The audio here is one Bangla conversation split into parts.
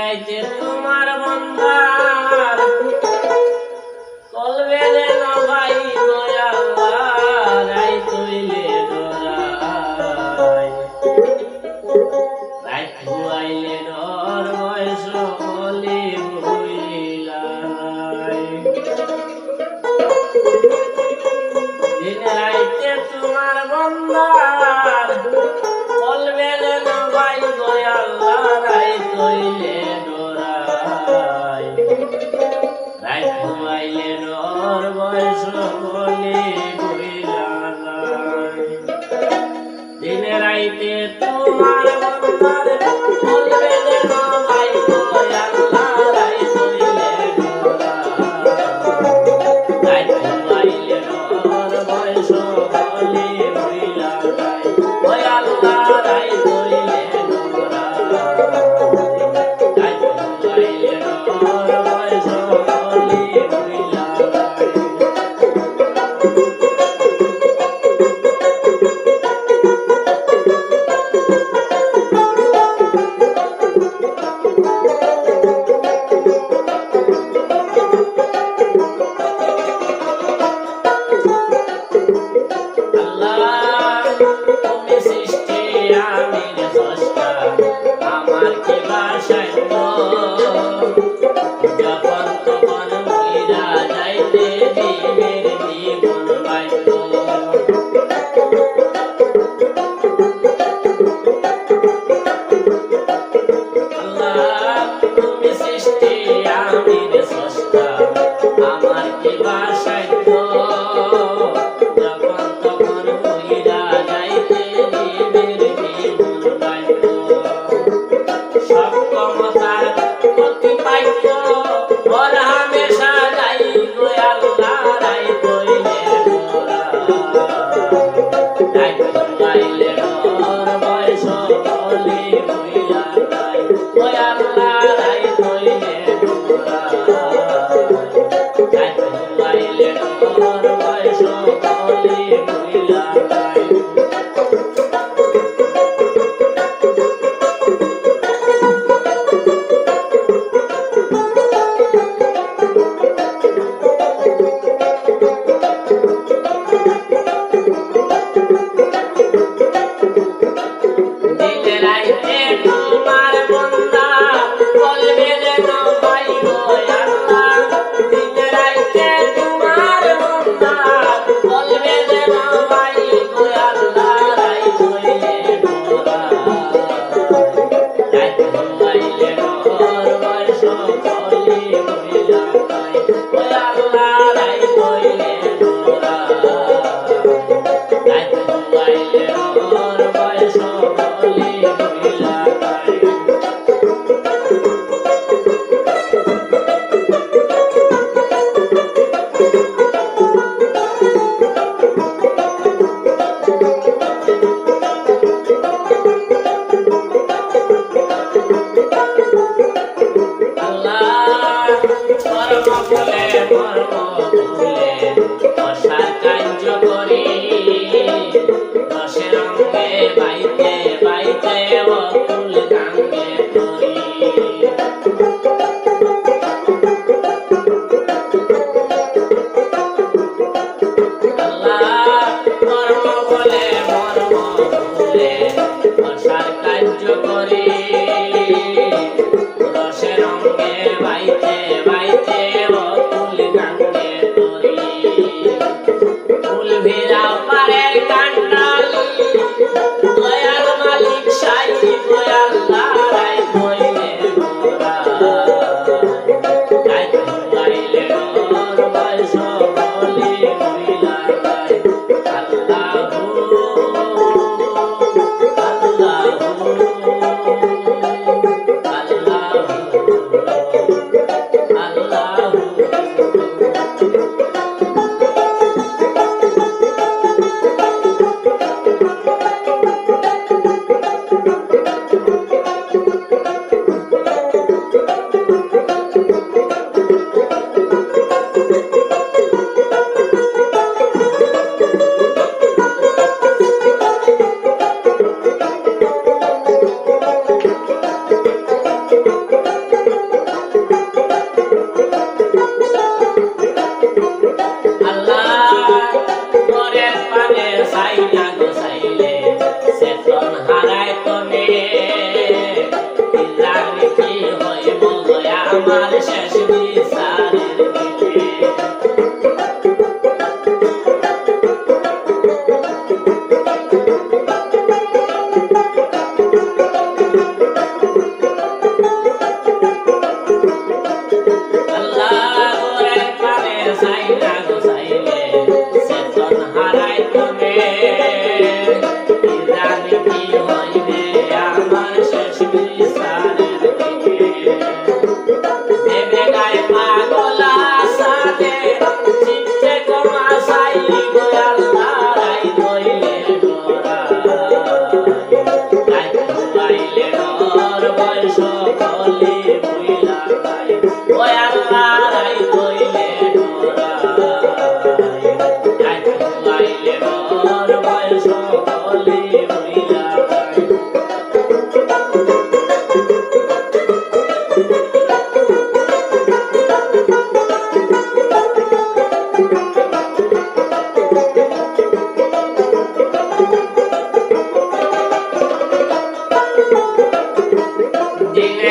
রাইতে তোমার বন্দার কলবে যেন ভাই দয়াল্লাহ রাই তৈলে ডরাই রাত ভুয়াইলে ডর বয়স বলি ভুইলাই দিন রাইতে তোমার বন্দার কলবে যেন ভাই দয়াল্লাহ রাই তৈলে ডরাই রাত ভুয়াইলে ডর বয়স বলি ভুইলাই দিন রাইতে তোমার বন্দার কলবে যেন ভাই দয়াল্লাহ রাই তৈলে ডরাই রাত ভুয়াইলে ডর বয়স বলি ভুইলাই দয়াল্লাহ রাই তৈলে ডরাই রাত ভুয়াইলে ডর বয়স বলি ভুইলাই আল্লাহ তুমি সৃষ্টি আমি স্রষ্টা আমার কি বাসাইব যখন তখন মইরা যাইতে দিনের জীবন বাইব আল্লাহ তুমি সৃষ্টি আমি স্রষ্টা আমার কি বাসাইব যখন তখন মইরা যাইতে দিনের জীবন বাইব সব ক্ষমতার অতিবাহিত ওর হামেশা যাই গো আল্লাহ রাই তৈলে ডরাই রাত ভুয়াইলে ডর বয়স বলি ভুইলাই ও আল্লাহ রাই তৈলে ডরাই রাত ভুয়াইলে ডর বয়স বলি ভুইলাই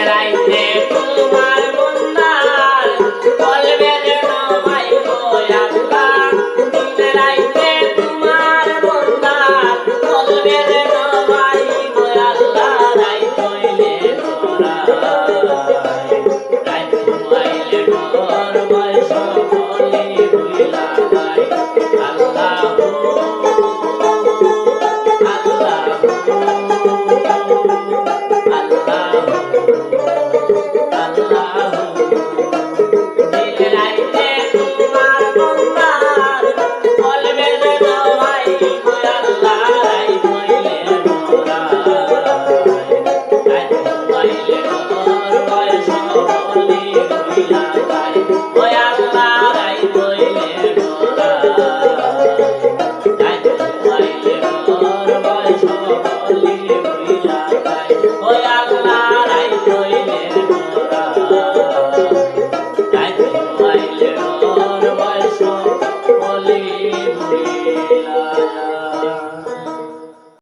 রাইতে তোমার বন্দার বলবে যে নয় গো আল্লাহ দিন রাইতে তোমার বন্দার বলবে যে নয় গো আল্লাহ রাই কইলে তোরা